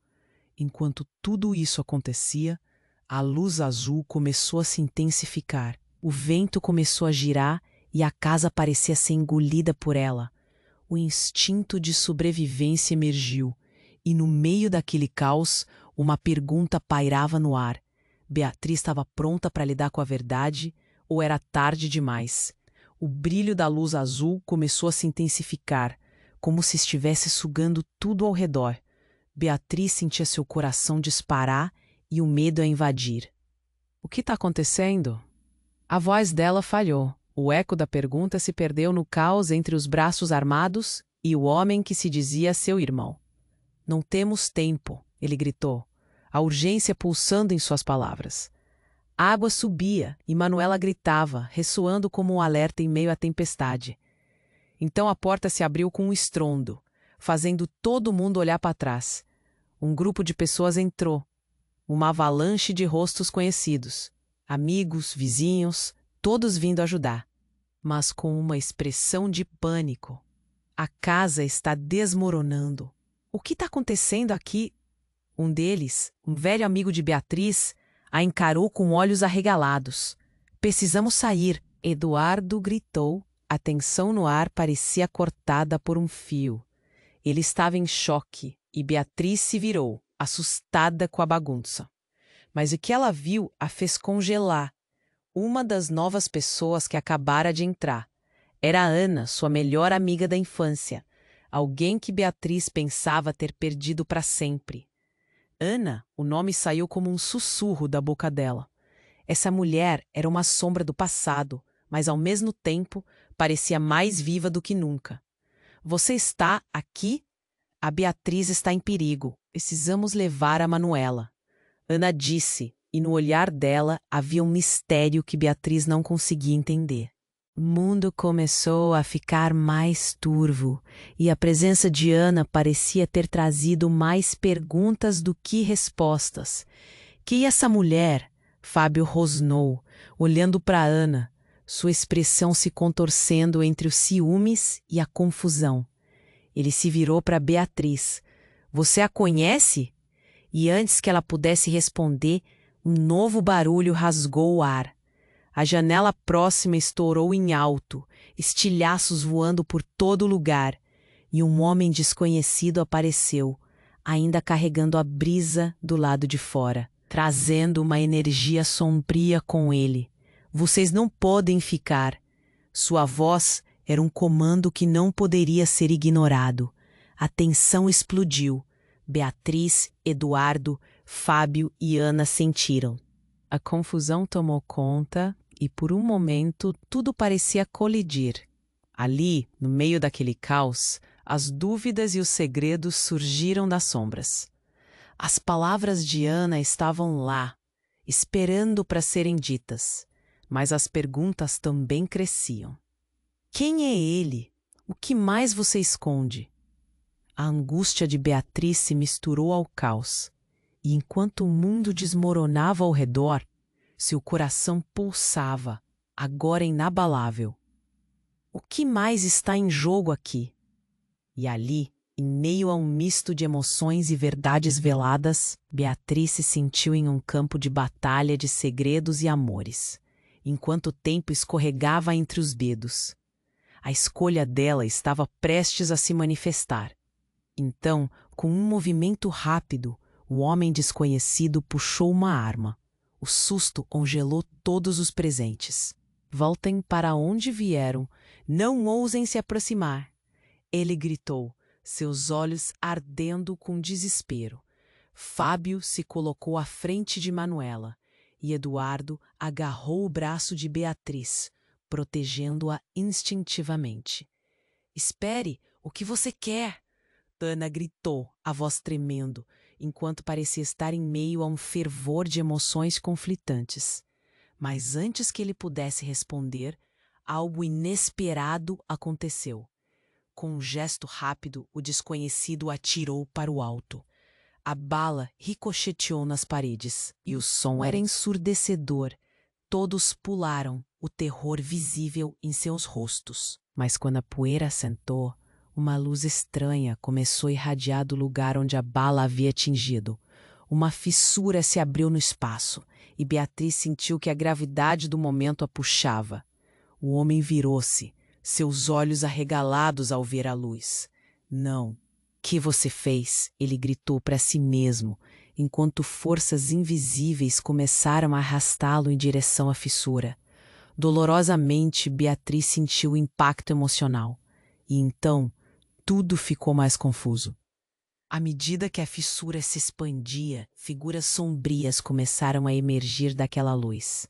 Enquanto tudo isso acontecia, a luz azul começou a se intensificar. O vento começou a girar e a casa parecia ser engolida por ela. O instinto de sobrevivência emergiu, e no meio daquele caos, uma pergunta pairava no ar. Beatriz estava pronta para lidar com a verdade, ou era tarde demais? O brilho da luz azul começou a se intensificar, como se estivesse sugando tudo ao redor. Beatriz sentia seu coração disparar e o medo a invadir. "O que está acontecendo?" A voz dela falhou. O eco da pergunta se perdeu no caos entre os braços armados e o homem que se dizia seu irmão. "Não temos tempo", ele gritou, a urgência pulsando em suas palavras. A água subia e Manuela gritava, ressoando como um alerta em meio à tempestade. Então a porta se abriu com um estrondo, fazendo todo mundo olhar para trás. Um grupo de pessoas entrou. Uma avalanche de rostos conhecidos. Amigos, vizinhos, todos vindo ajudar. Mas com uma expressão de pânico. "A casa está desmoronando. O que está acontecendo aqui?" Um deles, um velho amigo de Beatriz, a encarou com olhos arregalados. "Precisamos sair." Eduardo gritou. A tensão no ar parecia cortada por um fio. Ele estava em choque e Beatriz se virou, assustada com a bagunça. Mas o que ela viu a fez congelar. Uma das novas pessoas que acabara de entrar. Era Ana, sua melhor amiga da infância. Alguém que Beatriz pensava ter perdido para sempre. Ana, o nome saiu como um sussurro da boca dela. Essa mulher era uma sombra do passado, mas ao mesmo tempo parecia mais viva do que nunca. "Você está aqui? A Beatriz está em perigo. Precisamos levar a Manuela." Ana disse, e no olhar dela havia um mistério que Beatriz não conseguia entender. O mundo começou a ficar mais turvo, e a presença de Ana parecia ter trazido mais perguntas do que respostas. "Que é essa mulher?" Fábio rosnou, olhando para Ana, sua expressão se contorcendo entre os ciúmes e a confusão. Ele se virou para Beatriz. "Você a conhece?" E antes que ela pudesse responder, um novo barulho rasgou o ar. A janela próxima estourou em alto, estilhaços voando por todo lugar, e um homem desconhecido apareceu, ainda carregando a brisa do lado de fora. trazendo uma energia sombria com ele. Vocês não podem ficar. Sua voz era um comando que não poderia ser ignorado. A tensão explodiu. Beatriz, Eduardo, Fábio e Ana sentiram. A confusão tomou conta e, por um momento, tudo parecia colidir. Ali, no meio daquele caos, as dúvidas e os segredos surgiram das sombras. As palavras de Ana estavam lá, esperando para serem ditas, mas as perguntas também cresciam. Quem é ele? O que mais você esconde? A angústia de Beatriz se misturou ao caos, e enquanto o mundo desmoronava ao redor, seu coração pulsava, agora inabalável. O que mais está em jogo aqui? E ali, em meio a um misto de emoções e verdades veladas, Beatriz se sentiu em um campo de batalha de segredos e amores, enquanto o tempo escorregava entre os dedos. A escolha dela estava prestes a se manifestar. Então, com um movimento rápido, o homem desconhecido puxou uma arma. O susto congelou todos os presentes. Voltem para onde vieram, não ousem se aproximar. Ele gritou, seus olhos ardendo com desespero. Fábio se colocou à frente de Manuela e Eduardo agarrou o braço de Beatriz, protegendo-a instintivamente. Espere, o que você quer? Ana gritou, a voz tremendo, enquanto parecia estar em meio a um fervor de emoções conflitantes. Mas antes que ele pudesse responder, algo inesperado aconteceu. Com um gesto rápido, o desconhecido atirou para o alto. A bala ricocheteou nas paredes, e o som era ensurdecedor. Todos pularam, o terror visível em seus rostos. Mas quando a poeira assentou, uma luz estranha começou a irradiar do lugar onde a bala havia atingido. Uma fissura se abriu no espaço, e Beatriz sentiu que a gravidade do momento a puxava. O homem virou-se, seus olhos arregalados ao ver a luz. Não. Que você fez? Ele gritou para si mesmo, enquanto forças invisíveis começaram a arrastá-lo em direção à fissura. Dolorosamente, Beatriz sentiu o impacto emocional. E então, tudo ficou mais confuso. À medida que a fissura se expandia, figuras sombrias começaram a emergir daquela luz.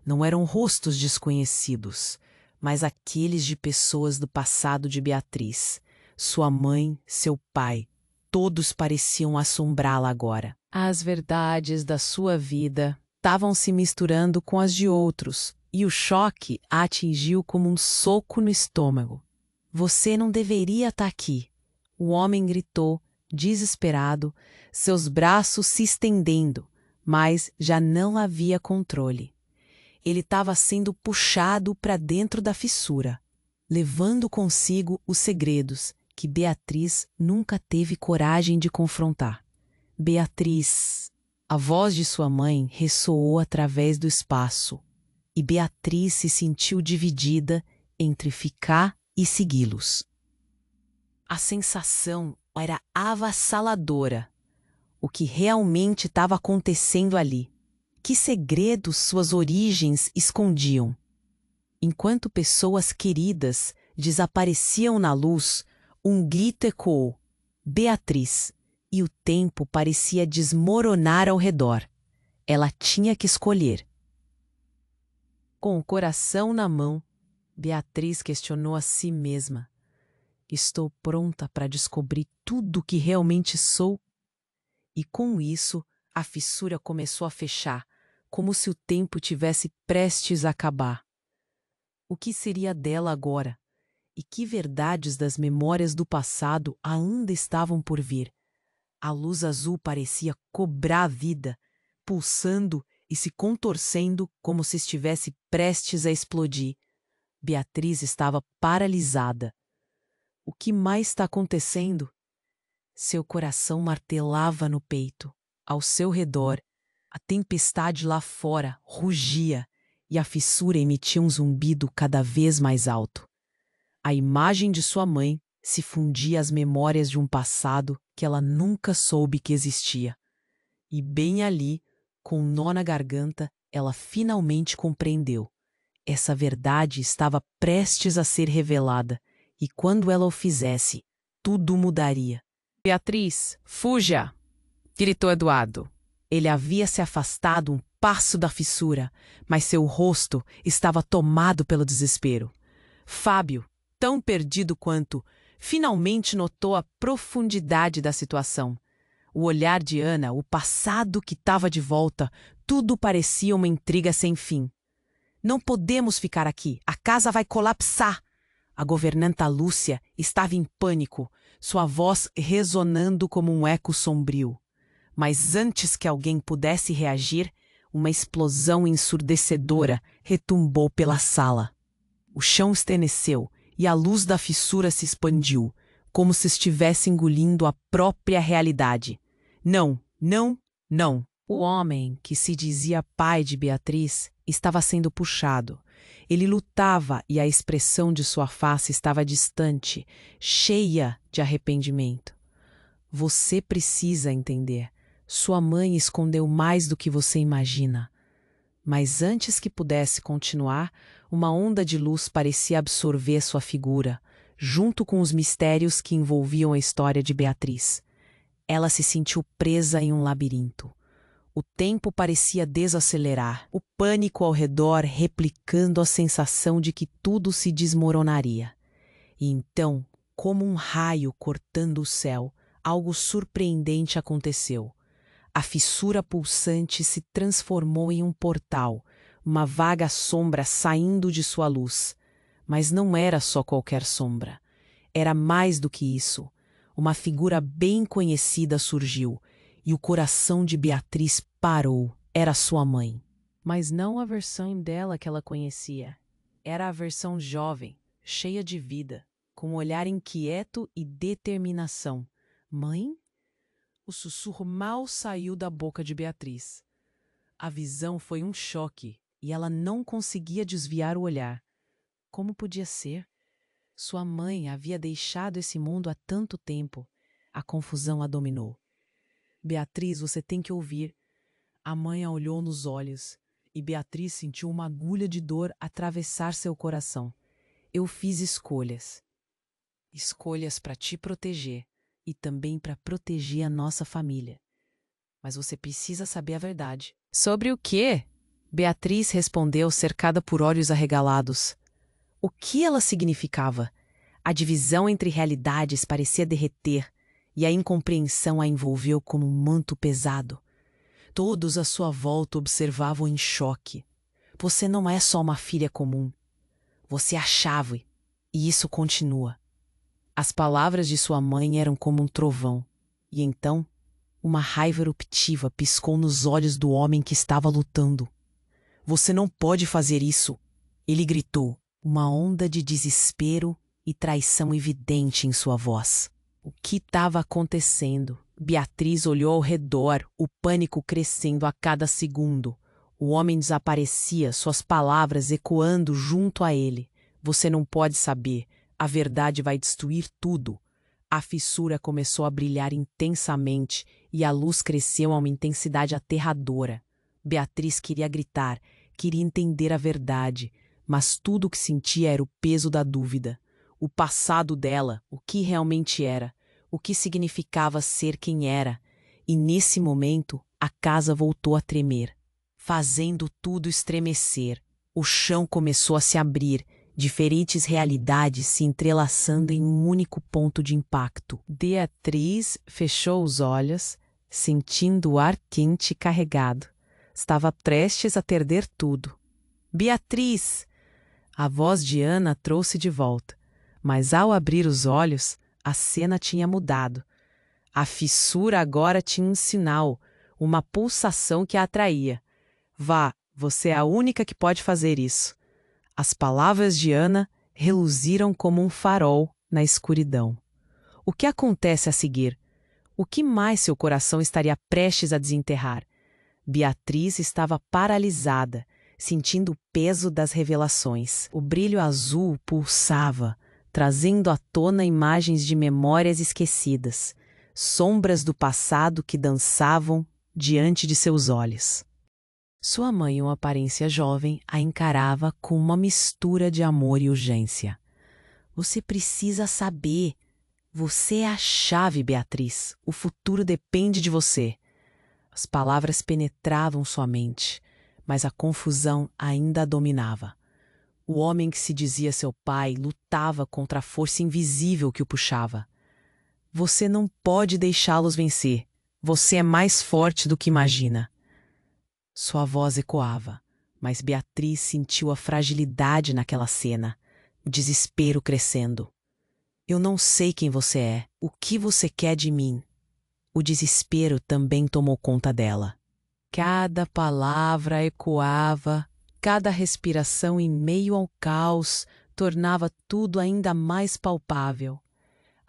Não eram rostos desconhecidos, mas aqueles de pessoas do passado de Beatriz. Sua mãe, seu pai, todos pareciam assombrá-la agora. As verdades da sua vida estavam se misturando com as de outros, e o choque a atingiu como um soco no estômago. Você não deveria estar aqui. O homem gritou, desesperado, seus braços se estendendo, mas já não havia controle. Ele estava sendo puxado para dentro da fissura, levando consigo os segredos que Beatriz nunca teve coragem de confrontar. Beatriz! A voz de sua mãe ressoou através do espaço, e Beatriz se sentiu dividida entre ficar e segui-los. A sensação era avassaladora. O que realmente estava acontecendo ali? Que segredos suas origens escondiam? Enquanto pessoas queridas desapareciam na luz, um grito ecoou: Beatriz! E o tempo parecia desmoronar ao redor. Ela tinha que escolher. Com o coração na mão, Beatriz questionou a si mesma. Estou pronta para descobrir tudo o que realmente sou? E com isso, a fissura começou a fechar, como se o tempo tivesse prestes a acabar. O que seria dela agora? E que verdades das memórias do passado ainda estavam por vir? A luz azul parecia cobrar a vida, pulsando e se contorcendo como se estivesse prestes a explodir. Beatriz estava paralisada. O que mais está acontecendo? Seu coração martelava no peito. Ao seu redor, a tempestade lá fora rugia e a fissura emitia um zumbido cada vez mais alto. A imagem de sua mãe se fundia às memórias de um passado que ela nunca soube que existia. E bem ali, Com um nó na garganta, ela finalmente compreendeu. Essa verdade estava prestes a ser revelada, e quando ela o fizesse, tudo mudaria. Beatriz, fuja! Gritou Eduardo. Ele havia se afastado um passo da fissura, mas seu rosto estava tomado pelo desespero. Fábio, tão perdido quanto, finalmente notou a profundidade da situação. O olhar de Ana, o passado que estava de volta, tudo parecia uma intriga sem fim. Não podemos ficar aqui, a casa vai colapsar. A governanta Lúcia estava em pânico, sua voz ressonando como um eco sombrio. Mas antes que alguém pudesse reagir, uma explosão ensurdecedora retumbou pela sala. O chão estremeceu e a luz da fissura se expandiu, como se estivesse engolindo a própria realidade. Não, não, não. O homem, que se dizia pai de Beatriz, estava sendo puxado. Ele lutava e a expressão de sua face estava distante, cheia de arrependimento. Você precisa entender. Sua mãe escondeu mais do que você imagina. Mas antes que pudesse continuar, uma onda de luz parecia absorver sua figura, junto com os mistérios que envolviam a história de Beatriz. Ela se sentiu presa em um labirinto. O tempo parecia desacelerar, o pânico ao redor replicando a sensação de que tudo se desmoronaria. E então, como um raio cortando o céu, algo surpreendente aconteceu. A fissura pulsante se transformou em um portal, uma vaga sombra saindo de sua luz. Mas não era só qualquer sombra. Era mais do que isso. Uma figura bem conhecida surgiu, e o coração de Beatriz parou. Era sua mãe. Mas não a versão dela que ela conhecia. Era a versão jovem, cheia de vida, com um olhar inquieto e determinação. Mãe? O sussurro mal saiu da boca de Beatriz. A visão foi um choque e ela não conseguia desviar o olhar. Como podia ser? Sua mãe havia deixado esse mundo há tanto tempo. A confusão a dominou. Beatriz, você tem que ouvir. A mãe a olhou nos olhos e Beatriz sentiu uma agulha de dor atravessar seu coração. Eu fiz escolhas. Escolhas para te proteger. E também para proteger a nossa família. Mas você precisa saber a verdade. Sobre o quê? Beatriz respondeu, cercada por olhos arregalados. O que ela significava? A divisão entre realidades parecia derreter, e a incompreensão a envolveu como um manto pesado. Todos à sua volta observavam em choque. Você não é só uma filha comum. Você é a chave, e isso continua. As palavras de sua mãe eram como um trovão, e então uma raiva eruptiva piscou nos olhos do homem que estava lutando. Você não pode fazer isso, ele gritou, uma onda de desespero e traição evidente em sua voz. O que estava acontecendo? Beatriz olhou ao redor, o pânico crescendo a cada segundo. O homem desaparecia, suas palavras ecoando junto a ele. Você não pode saber. A verdade vai destruir tudo. A fissura começou a brilhar intensamente e a luz cresceu a uma intensidade aterradora. Beatriz queria gritar, queria entender a verdade, mas tudo o que sentia era o peso da dúvida. O passado dela, o que realmente era, o que significava ser quem era. E nesse momento, a casa voltou a tremer, fazendo tudo estremecer. O chão começou a se abrir, diferentes realidades se entrelaçando em um único ponto de impacto. Beatriz fechou os olhos, sentindo o ar quente e carregado. Estava prestes a perder tudo. Beatriz! A voz de Ana trouxe de volta, mas ao abrir os olhos, a cena tinha mudado. A fissura agora tinha um sinal, uma pulsação que a atraía. Vá, você é a única que pode fazer isso. As palavras de Ana reluziram como um farol na escuridão. O que acontece a seguir? O que mais seu coração estaria prestes a desenterrar? Beatriz estava paralisada, sentindo o peso das revelações. O brilho azul pulsava, trazendo à tona imagens de memórias esquecidas, sombras do passado que dançavam diante de seus olhos. Sua mãe, uma aparência jovem, a encarava com uma mistura de amor e urgência. Você precisa saber. Você é a chave, Beatriz. O futuro depende de você. As palavras penetravam sua mente, mas a confusão ainda a dominava. O homem que se dizia seu pai lutava contra a força invisível que o puxava. Você não pode deixá-los vencer. Você é mais forte do que imagina. Sua voz ecoava, mas Beatriz sentiu a fragilidade naquela cena, o desespero crescendo. Eu não sei quem você é, o que você quer de mim. O desespero também tomou conta dela. Cada palavra ecoava, cada respiração em meio ao caos tornava tudo ainda mais palpável.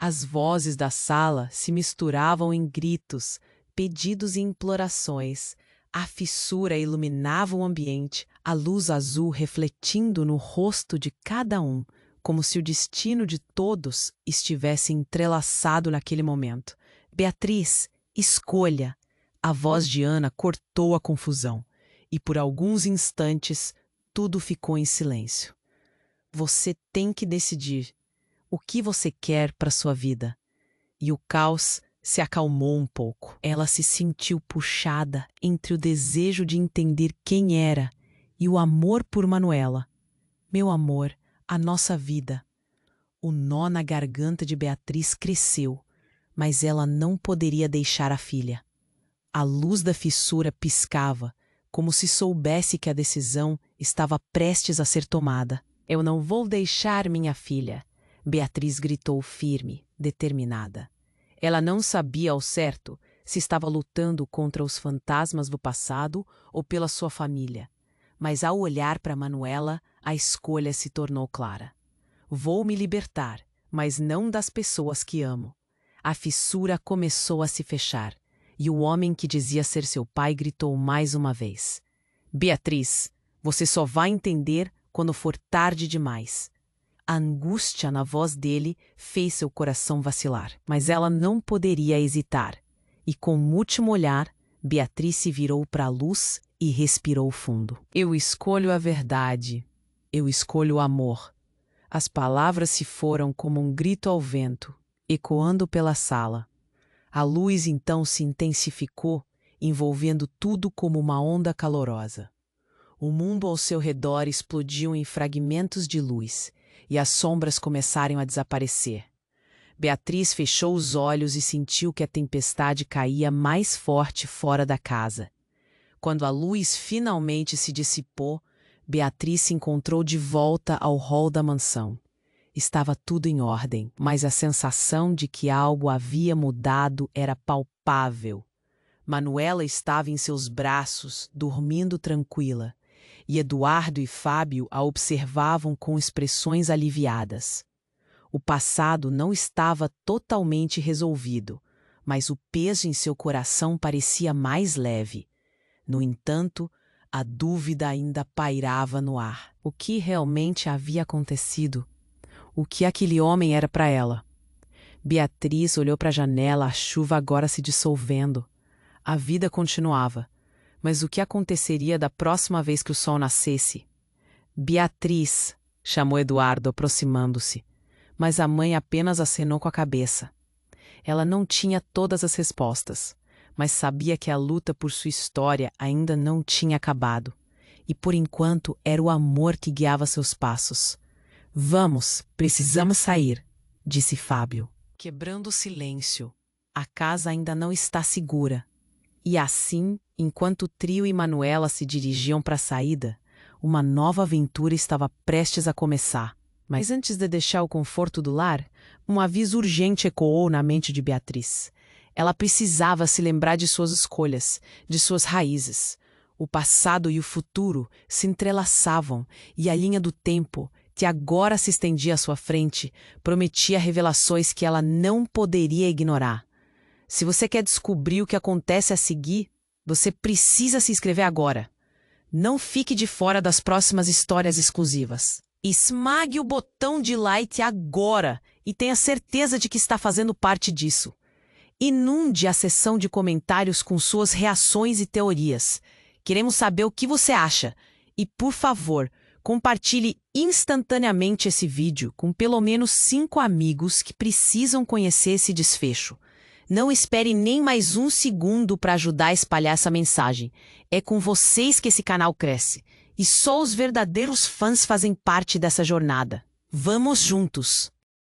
As vozes da sala se misturavam em gritos, pedidos e implorações. A fissura iluminava o ambiente, a luz azul refletindo no rosto de cada um, como se o destino de todos estivesse entrelaçado naquele momento. Beatriz, escolha! A voz de Ana cortou a confusão, e por alguns instantes tudo ficou em silêncio. Você tem que decidir o que você quer para sua vida. E o caos se acalmou um pouco. Ela se sentiu puxada entre o desejo de entender quem era e o amor por Manuela. Meu amor, a nossa vida. O nó na garganta de Beatriz cresceu, mas ela não poderia deixar a filha. A luz da fissura piscava, como se soubesse que a decisão estava prestes a ser tomada. Eu não vou deixar minha filha, Beatriz gritou firme, determinada. Ela não sabia ao certo se estava lutando contra os fantasmas do passado ou pela sua família. Mas ao olhar para Manuela, a escolha se tornou clara. Vou me libertar, mas não das pessoas que amo. A fissura começou a se fechar, e o homem que dizia ser seu pai gritou mais uma vez. Beatriz, você só vai entender quando for tarde demais. A angústia na voz dele fez seu coração vacilar, mas ela não poderia hesitar. E com um último olhar, Beatriz se virou para a luz e respirou fundo. Eu escolho a verdade. Eu escolho o amor. As palavras se foram como um grito ao vento, ecoando pela sala. A luz então se intensificou, envolvendo tudo como uma onda calorosa. O mundo ao seu redor explodiu em fragmentos de luz, e as sombras começaram a desaparecer. Beatriz fechou os olhos e sentiu que a tempestade caía mais forte fora da casa. Quando a luz finalmente se dissipou, Beatriz se encontrou de volta ao hall da mansão. Estava tudo em ordem, mas a sensação de que algo havia mudado era palpável. Manuela estava em seus braços, dormindo tranquila, e Eduardo e Fábio a observavam com expressões aliviadas. O passado não estava totalmente resolvido, mas o peso em seu coração parecia mais leve. No entanto, a dúvida ainda pairava no ar. O que realmente havia acontecido? O que aquele homem era para ela? Beatriz olhou para a janela, a chuva agora se dissolvendo. A vida continuava. Mas o que aconteceria da próxima vez que o sol nascesse? Beatriz, chamou Eduardo, aproximando-se. Mas a mãe apenas acenou com a cabeça. Ela não tinha todas as respostas, mas sabia que a luta por sua história ainda não tinha acabado. E por enquanto era o amor que guiava seus passos. Vamos, precisamos sair, disse Fábio. Quebrando o silêncio. A casa ainda não está segura. E assim, enquanto o trio e Manuela se dirigiam para a saída, uma nova aventura estava prestes a começar. Mas antes de deixar o conforto do lar, um aviso urgente ecoou na mente de Beatriz. Ela precisava se lembrar de suas escolhas, de suas raízes. O passado e o futuro se entrelaçavam, e a linha do tempo, que agora se estendia à sua frente, prometia revelações que ela não poderia ignorar. Se você quer descobrir o que acontece a seguir, você precisa se inscrever agora. Não fique de fora das próximas histórias exclusivas. Esmague o botão de like agora e tenha certeza de que está fazendo parte disso. Inunde a seção de comentários com suas reações e teorias. Queremos saber o que você acha. E, por favor, compartilhe instantaneamente esse vídeo com pelo menos 5 amigos que precisam conhecer esse desfecho. Não espere nem mais um segundo para ajudar a espalhar essa mensagem. É com vocês que esse canal cresce. E só os verdadeiros fãs fazem parte dessa jornada. Vamos juntos!